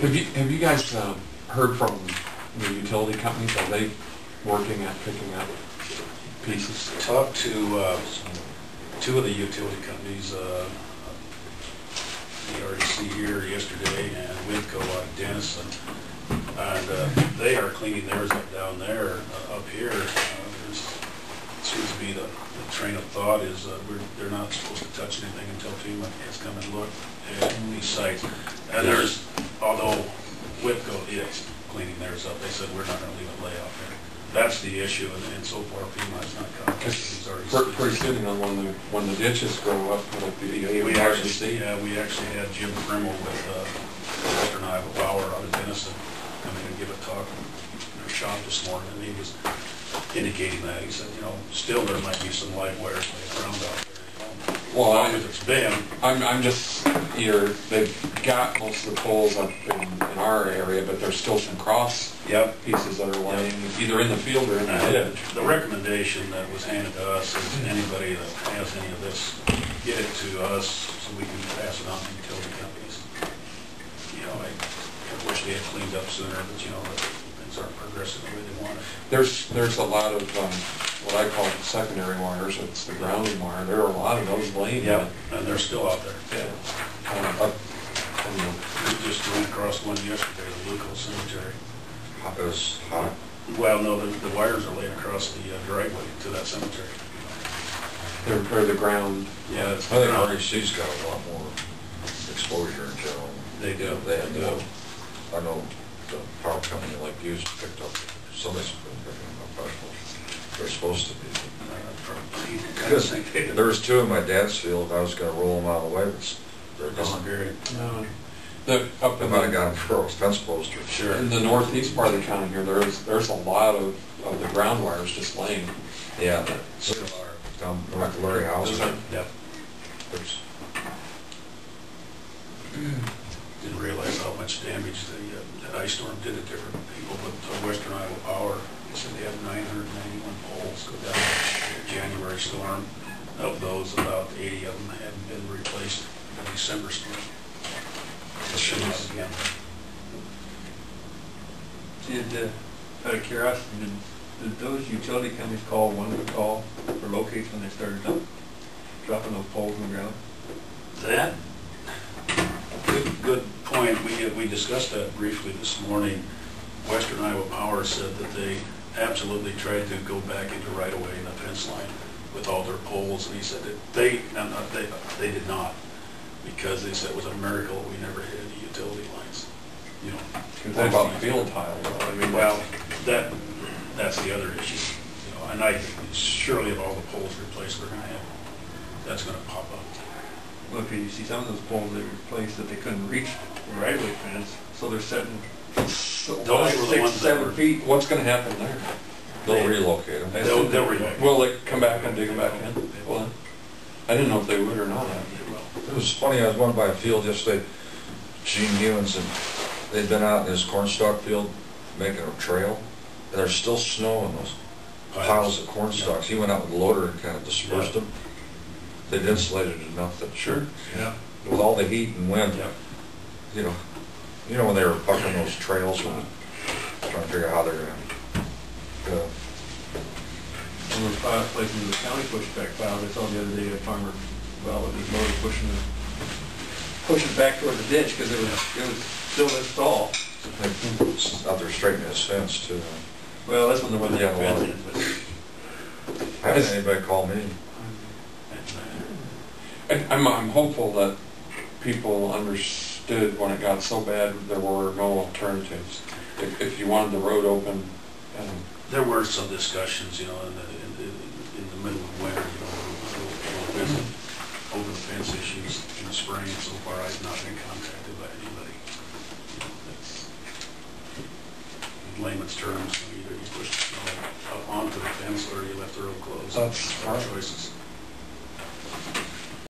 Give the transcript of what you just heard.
Have you guys heard from the utility companies? Are they working at picking up pieces? Talked to two of the utility companies, the RDC here yesterday and Winco out of Denison, and they are cleaning theirs up down there. Up here, there seems to be the train of thought is they're not supposed to touch anything until FEMA has come and looked at these sites. And there's, although Winco is cleaning theirs up, they said we're not going to leave a layout there. That's the issue, and so far FEMA has not contacted. Pretty soon, when the ditches grow up, we actually had Jim Frimmel with Western Iowa Power out of Denison come in and give a talk in their shop this morning, and he was indicating that. He said, still there might be some live wires around out there. Well, as it's been. I'm just here. They've got most of the poles up in our area, but there's still some cross pieces that are laying either in the field or in the ditch. The recommendation that was handed to us is anybody that has any of this, get it to us so we can pass it on to utility companies. I wish they had cleaned up sooner, but things aren't progressing the way they want it. There's a lot of what I call secondary wires. It's the grounding wire. There are a lot of those laying. Yeah, and they're still out there. Yeah. We just went across one yesterday, the Luco Cemetery. It was hot. Well, no, the wires are laying across the driveway to that cemetery. They're the ground. Yeah, I think REC's got a lot more exposure in general. They do. They had I know the power company like you picked up. Somebody's been picking them up. They're supposed to be. Because there was two in my dad's field. I was going to roll them out of the way, but they're gone. No. I might have got them for a fence poster. Sure. In the northeast part of the county here, there's a lot of the ground wires just laying. Yeah. Down like the Larry house. Yep. Didn't realize how much damage the ice storm did to different people, but Western Iowa Power, they said they had 991 poles go down the January storm. Of those, about 80 of them had been replaced in the December storm. Again. Out of curiosity, did those utility companies call for locates when they started dropping those poles in the ground? That good point. We discussed that briefly this morning. Western Iowa Power said that they absolutely tried to go back into right-of-way in the fence line with all their poles, and he said that they did not, because they said it was a miracle we never hit any utility lines. What about field tile? Well, that's the other issue. And I think surely if all the poles replaced, that's going to pop up. Well, if you see some of those poles they replaced that they couldn't reach the right-of-way fence, so they're setting 6, 7 feet. What's going to happen there? They'll relocate them. They'll relocate. Will they come back and dig them back in? Well, I didn't know if they would or not. It was funny, I was going by a field yesterday, Gene Hewins, and they'd been out in his cornstalk field making a trail, and there's still snow in those piles of cornstalks. He went out with a loader and kind of dispersed them. They'd insulated enough that with all the heat and wind, you know when they were bucking those trails, trying to figure out how they're going to go. One of those places in the county pushback piles, I saw the other day a farmer, with his motor pushing back toward the ditch because it was still this tall. Out there straightening his fence too. Well, that's when the weather got bad. I haven't had anybody call me. I'm hopeful that people understood when it got so bad there were no alternatives. If you wanted the road open, there were some discussions, in the middle of winter, we'll visit open fence issues in the spring. So far, I've not been contacted by anybody. That's in layman's terms. Either you push the snow up onto the fence or you left the road closed. That's our choices.